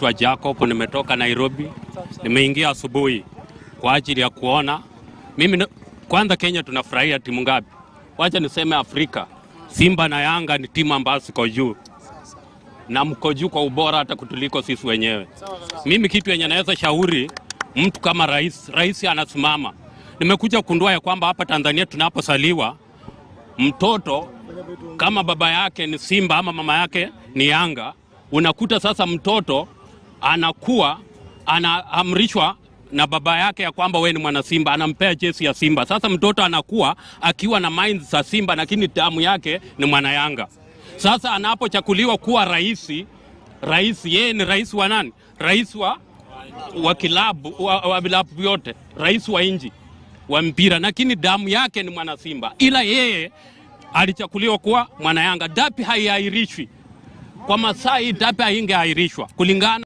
naitwa Jacob, nimetoka Nairobi. Nimeingia asubuhi kwa ajili ya kuona. Mimi kwanza Kenya tunafurahia timu ngapi? Wacha niseme Afrika. Simba na Yanga ni timu ambazo ziko juu. Na mko juu kwa ubora hata kutuliko sisi wenyewe. Mimi kitu yenye naweza shauri mtu kama rais anasimama. Nimekuja kundua ya kwamba hapa Tanzania tunaposaliwa mtoto kama baba yake ni Simba ama mama yake ni Yanga, unakuta sasa mtoto anakuwa anaamrishwa na baba yake ya kwamba wewe ni mwana Simba, anampea jezi ya Simba. Sasa mtoto anakuwa akiwa na minds za Simba lakini damu yake ni mwana Yanga. Sasa anapochakuliwa kuwa rais yeye ni rais wa nani? Rais wa kilabu wa vilabu vyote, rais wa inji wa mpira, lakini damu yake ni mwana Simba. Ila yeye alichakuliwa kuwa mwana Yanga. Dapi haiahirishwi. Kwa Masai dapi haingeahirishwa kulingana